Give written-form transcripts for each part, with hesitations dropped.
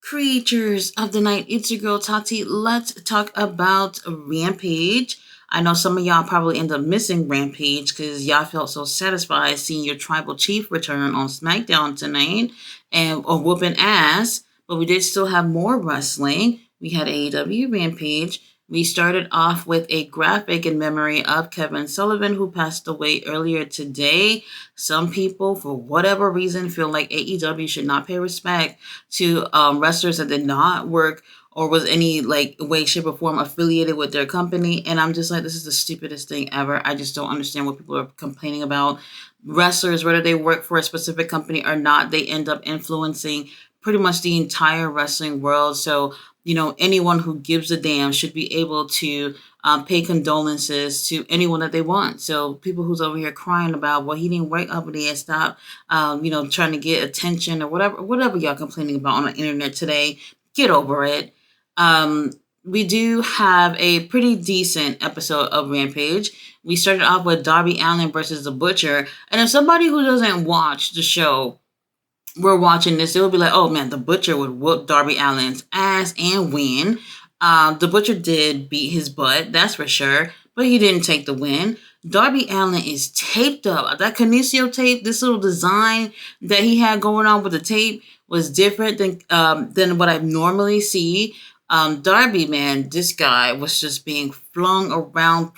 Creatures of the night, it's your girl Tati. Let's talk about Rampage. I know some of y'all probably end up missing Rampage because y'all felt so satisfied seeing your tribal chief return on SmackDown tonight and whooping ass. But we did still have more wrestling. We had AEW Rampage. We started off with a graphic in memory of Kevin Sullivan, who passed away earlier today. Some people, for whatever reason, feel like AEW should not pay respect to wrestlers that did not work or was any like way, shape, or form affiliated with their company. And I'm just like, this is the stupidest thing ever. I just don't understand what people are complaining about. Wrestlers, whether they work for a specific company or not, they end up influencing pretty much the entire wrestling world. So, anyone who gives a damn should be able to pay condolences to anyone that they want. So people who's over here crying about, well, he didn't wake up and he had stopped, trying to get attention or whatever y'all complaining about on the internet today, get over it. We do have a pretty decent episode of Rampage. We started off with Darby Allin versus The Butcher. And if somebody who doesn't watch the show we're watching this, it would be like, oh man, the Butcher would whoop Darby Allin's ass and win. The Butcher did beat his butt, that's for sure, but he didn't take the win. Darby Allin is taped up. That Kinesio tape, this little design that he had going on with the tape was different than what I normally see. Darby, man, this guy was just being thrown around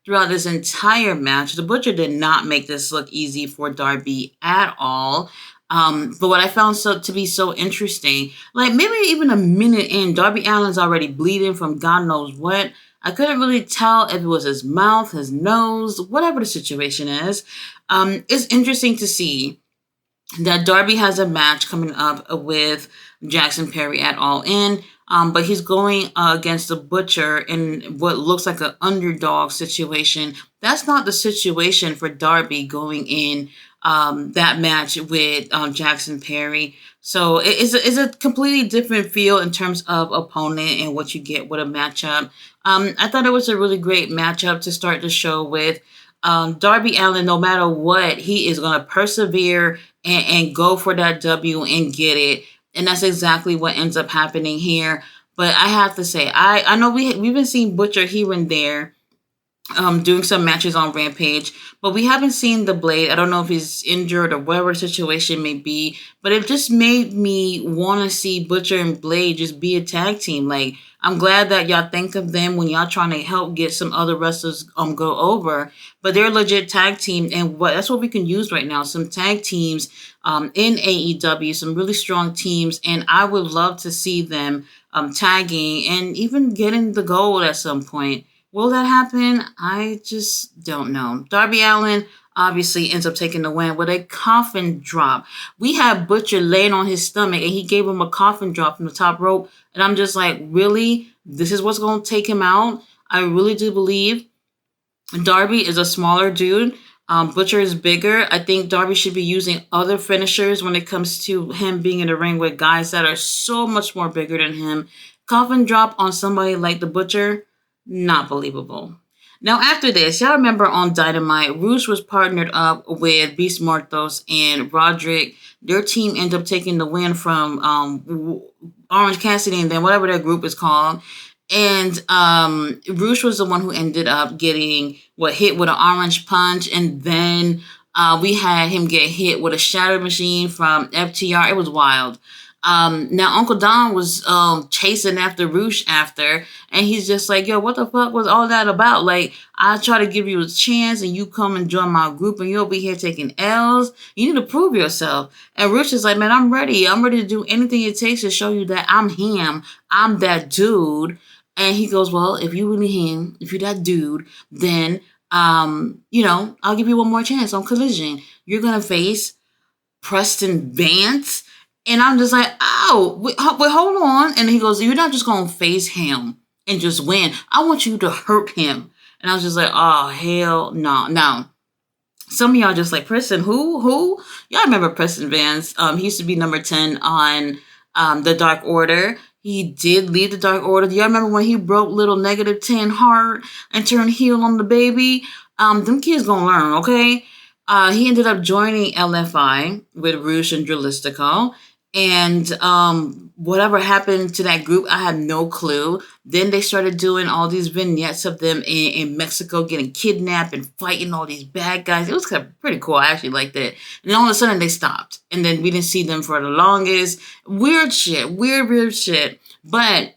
throughout this entire match. The Butcher did not make this look easy for Darby at all. But what I found to be so interesting, like maybe even a minute in, Darby Allin's already bleeding from God knows what. I couldn't really tell if it was his mouth, his nose, whatever the situation is. It's interesting to see that Darby has a match coming up with Jackson Perry at All In. But he's going against the Butcher in what looks like an underdog situation. That's not the situation for Darby going in that match with Jackson Perry. So it's a completely different feel in terms of opponent and what you get with a matchup. I thought it was a really great matchup to start the show with. Darby Allin, no matter what, he is going to persevere and go for that W and get it. And that's exactly what ends up happening here. But I have to say, I know we've been seeing Butcher here and there doing some matches on Rampage, but we haven't seen the Blade. I don't know if he's injured or whatever the situation may be, but it just made me want to see Butcher and Blade just be a tag team. Like, I'm glad that y'all think of them when y'all trying to help get some other wrestlers go over, but they're a legit tag team, and that's what we can use right now. Some tag teams in AEW, some really strong teams, and I would love to see them tagging and even getting the gold at some point. Will that happen? I just don't know. Darby Allin obviously ends up taking the win with a coffin drop. We had Butcher laying on his stomach and he gave him a coffin drop from the top rope. And I'm just like, really? This is what's going to take him out? I really do believe Darby is a smaller dude. Butcher is bigger. I think Darby should be using other finishers when it comes to him being in the ring with guys that are so much more bigger than him. Coffin drop on somebody like the Butcher, not believable. Now, after this, y'all remember on Dynamite, Rouge was partnered up with Beast Mortos and Roderick. Their team ended up taking the win from Orange Cassidy and then whatever their group is called. And Rouge was the one who ended up getting hit with an orange punch. And then we had him get hit with a shatter machine from FTR. It was wild. Now Uncle Don was chasing after Rouge after, and he's just like, yo, what the fuck was all that about? Like, I try to give you a chance and you come and join my group and you'll be here taking L's. You need to prove yourself. And Rouge is like, man, I'm ready to do anything it takes to show you that I'm him. I'm that dude. And he goes, well, if you really him, if you're that dude, then I'll give you one more chance on Collision. You're gonna face Preston Vance. And I'm just like, oh, wait, hold on. And he goes, you're not just going to face him and just win. I want you to hurt him. And I was just like, oh, hell no. Now, some of y'all just like, Preston, who? Y'all remember Preston Vance. He used to be number 10 on the Dark Order. He did leave the Dark Order. Do y'all remember when he broke little negative 10 heart and turned heel on the baby? Them kids going to learn, okay? He ended up joining LFI with Rouge and Drilistico. And whatever happened to that group, I had no clue. Then they started doing all these vignettes of them in Mexico getting kidnapped and fighting all these bad guys. It was kind of pretty cool. I actually liked it. And then all of a sudden they stopped. And then we didn't see them for the longest. Weird shit. Weird shit. But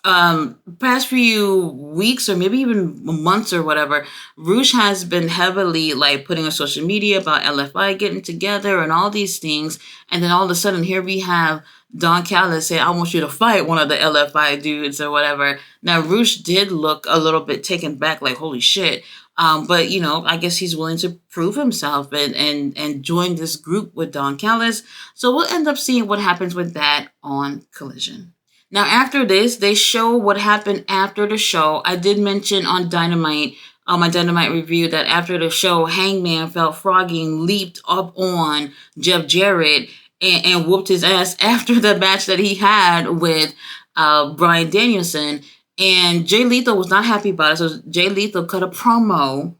past few weeks or maybe even months or whatever, Rouge has been heavily like putting on social media about LFI getting together and all these things. And then all of a sudden here we have Don Callis say, I want you to fight one of the LFI dudes or whatever. Now Rouge did look a little bit taken back, like holy shit. But you know, I guess he's willing to prove himself and join this group with Don Callis. So we'll end up seeing what happens with that on Collision. Now, after this, they show what happened after the show. I did mention on Dynamite, on my Dynamite review, that after the show, Hangman felt froggy and leaped up on Jeff Jarrett and whooped his ass after the match that he had with Bryan Danielson. And Jay Lethal was not happy about it. So Jay Lethal cut a promo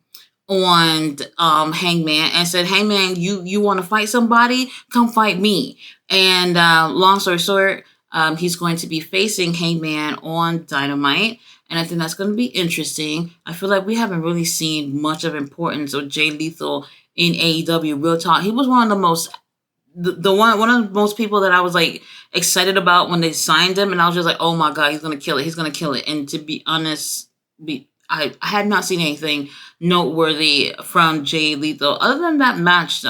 on Hangman and said, Hangman, you want to fight somebody? Come fight me. And long story short, he's going to be facing Hangman on Dynamite, and I think that's going to be interesting. I feel like we haven't really seen much of importance of Jay Lethal in AEW. Real talk, he was one of the most, one of the most people that I was like excited about when they signed him, and I was just like, oh my god, he's gonna kill it, he's gonna kill it. And to be honest, I had not seen anything noteworthy from Jay Lethal other than that match,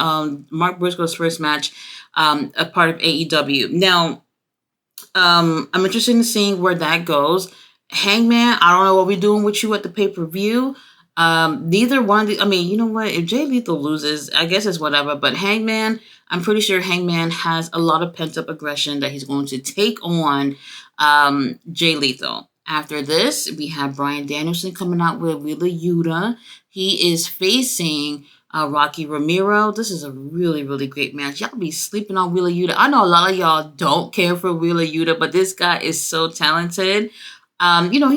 Mark Briscoe's first match, a part of AEW. Now, I'm interested in seeing where that goes. Hangman, I don't know what we're doing with you at the pay-per-view. Neither one of the, I mean, you know what? If Jay Lethal loses, I guess it's whatever. But Hangman, I'm pretty sure Hangman has a lot of pent-up aggression that he's going to take on Jay Lethal. After this, we have Bryan Danielson coming out with Wheeler Yuta. He is facing Rocky Romero. This is a really great match. Y'all be sleeping on Wheeler Yuta. I know a lot of y'all don't care for Wheeler Yuta, but this guy is so talented. You know,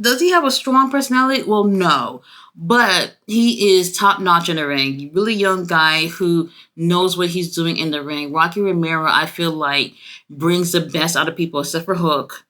does he have a strong personality? Well, no. But he is top notch in the ring. Really young guy who knows what he's doing in the ring. Rocky Romero, I feel like, brings the best out of people except for Hook.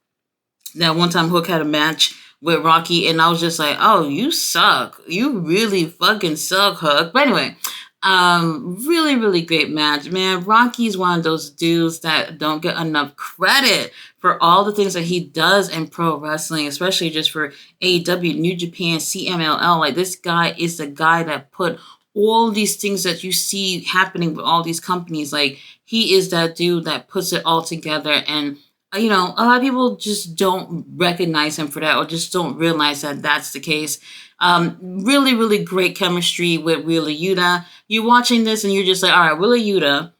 That one time Hook had a match with Rocky, and I was just like, oh, you suck. You really fucking suck, Hook. But anyway, really great match, man. Rocky's one of those dudes that don't get enough credit for all the things that he does in pro wrestling, especially just for AEW, New Japan, CMLL. Like, this guy is the guy that put all these things that you see happening with all these companies. Like, he is that dude that puts it all together. And you know, a lot of people just don't recognize him for that, or just don't realize that that's the case. Really great chemistry with Wheeler Yuta. You're watching this and you're just like, all right, Wheeler Yuta,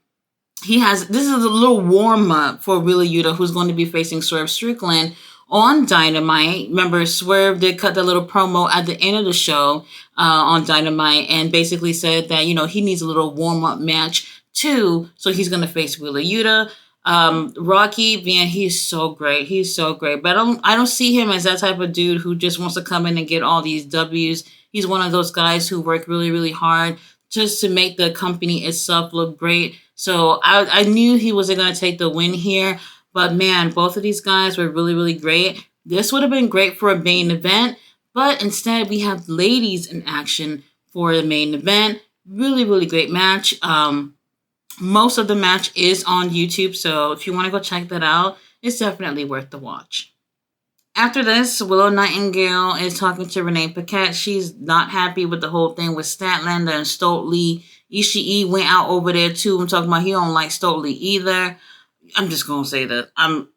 this is a little warm up for Wheeler Yuta, who's going to be facing Swerve Strickland on Dynamite. Remember, Swerve did cut the little promo at the end of the show on Dynamite and basically said that, you know, he needs a little warm up match too. So he's going to face Wheeler Yuta. Rocky, man, he's so great. He's so great. But I don't see him as that type of dude who just wants to come in and get all these W's. He's one of those guys who work really hard just to make the company itself look great. So I knew he wasn't going to take the win here. But man, both of these guys were really great. This would have been great for a main event. But instead, we have ladies in action for the main event. Really great match. Most of the match is on YouTube, so if you want to go check that out, it's definitely worth the watch. After this, Willow Nightingale is talking to Renee Paquette. She's not happy with the whole thing with Statlander and Stokely. Ishii went out over there too. I'm talking about he don't like Stokely either. I'm just gonna say that I'm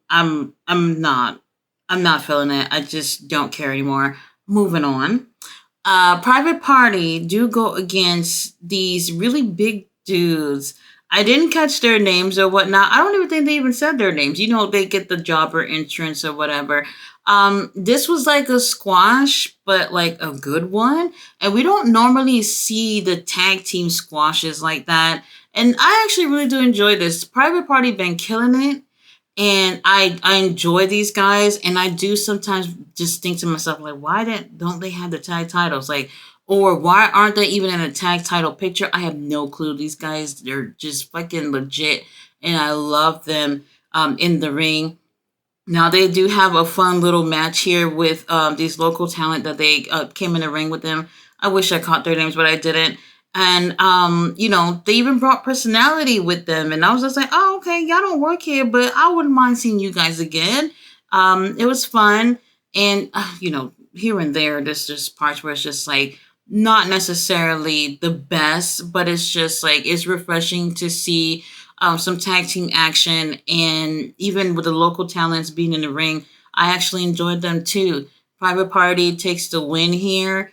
not feeling it. I just don't care anymore. Moving on. Private Party do go against these really big dudes. I didn't catch their names or whatnot. I don't even think they even said their names. You know, they get the jobber entrance or whatever. This was like a squash, but like a good one. And we don't normally see the tag team squashes like that. And I actually really do enjoy this. Private Party been killing it. And I enjoy these guys. And I do sometimes just think to myself, like, why don't they have the tag titles? Like, or why aren't they even in a tag title picture? I have no clue. These guys, they're just fucking legit. and I love them in the ring. Now they do have a fun little match here with these local talent that they came in the ring with them. I wish I caught their names, but I didn't. And they even brought personality with them, and I was just like, "Oh, okay, y'all don't work here, but I wouldn't mind seeing you guys again." It was fun, and here and there, there's just parts where it's just like not necessarily the best, but it's just like it's refreshing to see some tag team action, and even with the local talents being in the ring, I actually enjoyed them too. Private Party takes the win here,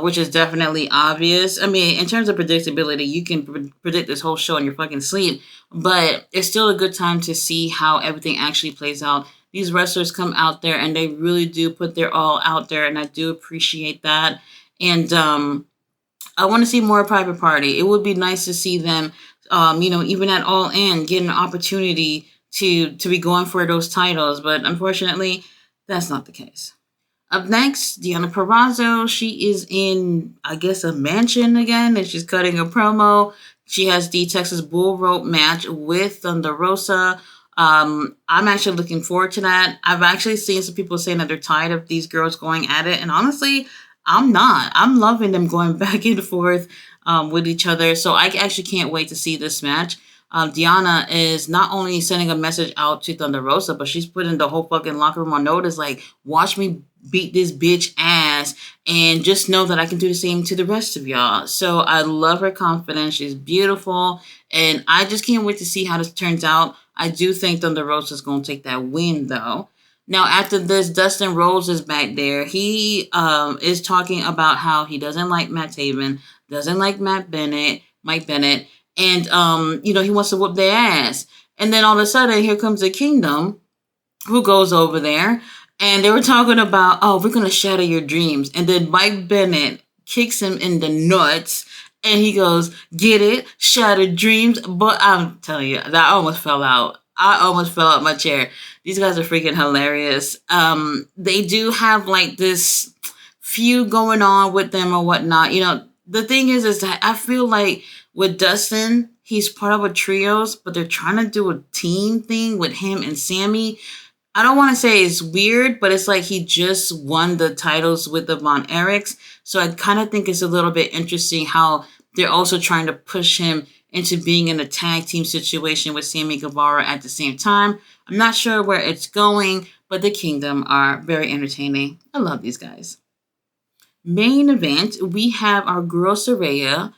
which is definitely obvious. I mean, in terms of predictability, you can predict this whole show in your fucking sleep, but it's still a good time to see how everything actually plays out. These wrestlers come out there and they really do put their all out there, and I do appreciate that. And I want to see more Private Party. It would be nice to see them, even at All In, get an opportunity to be going for those titles. But unfortunately, that's not the case. Up next, Deanna Perrazzo. She is in, I guess, a mansion again, and she's cutting a promo. She has the Texas Bull Rope match with Thunder Rosa. I'm actually looking forward to that. I've actually seen some people saying that they're tired of these girls going at it, and honestly, I'm not. I'm loving them going back and forth with each other. So I actually can't wait to see this match. Deanna is not only sending a message out to Thunder Rosa, but she's putting the whole fucking locker room on notice. Like, watch me beat this bitch ass, and just know that I can do the same to the rest of y'all. So I love her confidence. She's beautiful, and I just can't wait to see how this turns out. I do think Thunder Rosa is going to take that win, though. Now, after this, Dustin Rhodes is back there. He is talking about how he doesn't like Matt Taven, doesn't like Mike Bennett, and he wants to whoop their ass. And then all of a sudden, here comes the Kingdom, who goes over there, and they were talking about, oh, we're gonna shatter your dreams. And then Mike Bennett kicks him in the nuts, and he goes, "Get it, shattered dreams." But I'm telling you, that I almost fell out. I almost fell out my chair. These guys are freaking hilarious. They do have like this feud going on with them or whatnot. The thing is that I feel like with Dustin, he's part of a trios, but they're trying to do a team thing with him and Sammy. I don't want to say it's weird, but it's like he just won the titles with the Von Erichs. So I kind of think it's a little bit interesting how they're also trying to push him into being in a tag team situation with Sammy Guevara at the same time. I'm not sure where it's going, but the Kingdom are very entertaining. I love these guys. Main event, we have our girl Saraya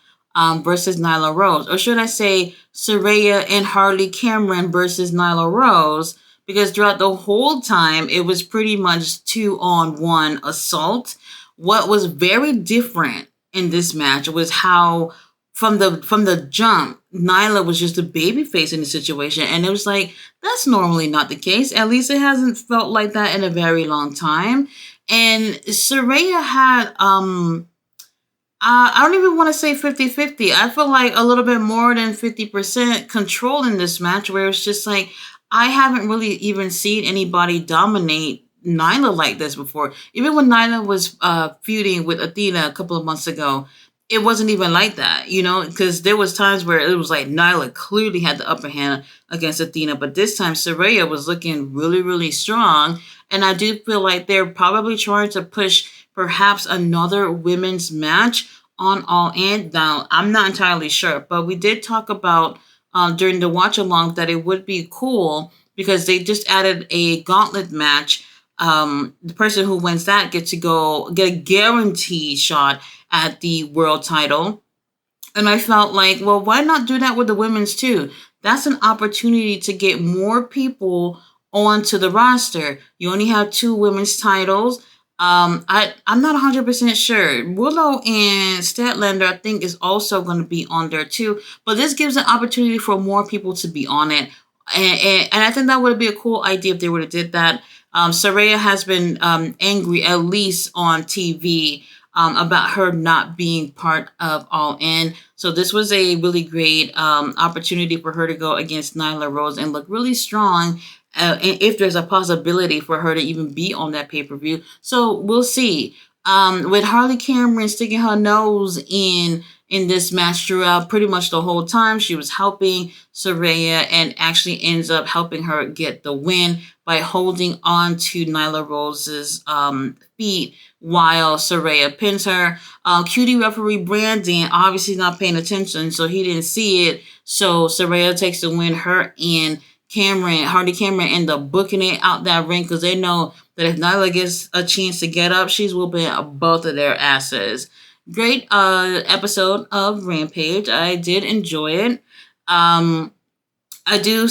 versus Nyla Rose. Or should I say Saraya and Harley Cameron versus Nyla Rose, because throughout the whole time, it was pretty much 2-on-1 assault. What was very different in this match was how from the jump, Nyla was just a baby face in the situation, and it was like, that's normally not the case. At least it hasn't felt like that in a very long time. And Saraya had I don't even want to say 50-50. I feel like a little bit more than 50% control in this match, where it's just like, I haven't really even seen anybody dominate Nyla like this before. Even when Nyla was feuding with Athena a couple of months ago, it wasn't even like that, because there was times where it was like Nyla clearly had the upper hand against Athena, but this time Saraya was looking really, really strong, and I do feel like they're probably trying to push perhaps another women's match on All In. Now, I'm not entirely sure, but we did talk about during the watch along that it would be cool because they just added a gauntlet match. The person who wins that gets to go get a guaranteed shot at the world title. And I felt like, well, why not do that with the women's too? That's an opportunity to get more people onto the roster. You only have 2 women's titles. I'm not 100% sure. Willow and Statlander, I think, is also going to be on there too. But this gives an opportunity for more people to be on it. And I think that would be a cool idea if they would have did that. Saraya has been angry, at least on TV, about her not being part of All In. So this was a really great opportunity for her to go against Nyla Rose and look really strong. And if there's a possibility for her to even be on that pay-per-view. So we'll see. With Harley Cameron sticking her nose in in this match throughout pretty much the whole time. She was helping Saraya and actually ends up helping her get the win by holding on to Nyla Rose's feet while Saraya pins her. Cutie referee Brandon obviously not paying attention, so he didn't see it. So Saraya takes the win. Her and Hardy Cameron end up booking it out that ring because they know that if Nyla gets a chance to get up, she's whooping both of their asses. Great episode of Rampage. I did enjoy it. Um, I do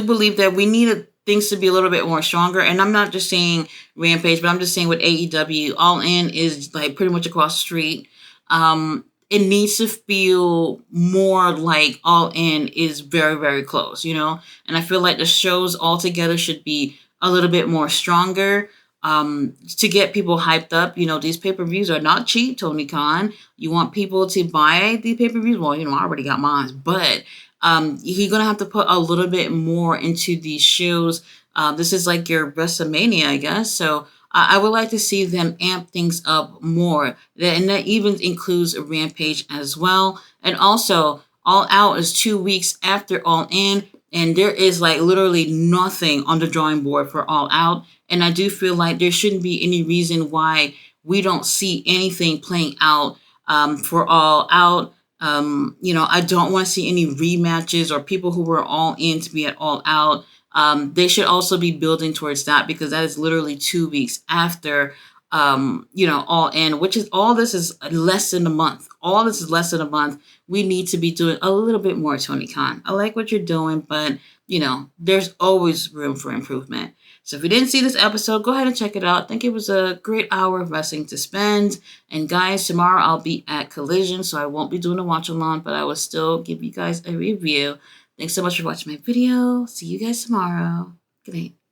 believe that we needed things to be a little bit more stronger. And I'm not just saying Rampage, but I'm just saying with AEW, All In is like pretty much across the street. It needs to feel more like All In is very, very close, you know? And I feel like the shows altogether should be a little bit more stronger to get people hyped up. You know, these pay-per-views are not cheap, Tony Khan. You want people to buy the pay-per-views? Well, you know, I already got mine, but you're going to have to put a little bit more into these shows. This is like your WrestleMania, I guess. So I would like to see them amp things up more. And that even includes Rampage as well. And also, All Out is 2 weeks after All In. And there is like literally nothing on the drawing board for All Out. And I do feel like there shouldn't be any reason why we don't see anything playing out for All Out. You know, I don't want to see any rematches or people who were all in to be at All Out. They should also be building towards that because that is literally 2 weeks after, you know, All In, which is all this is less than a month. All this is less than a month. We need to be doing a little bit more, Tony Khan. I like what you're doing, but, you know, there's always room for improvement. So if you didn't see this episode, go ahead and check it out. I think it was a great hour of wrestling to spend. And guys, tomorrow I'll be at Collision, so I won't be doing a watch along, but I will still give you guys a review. Thanks so much for watching my video. See you guys tomorrow. Good night.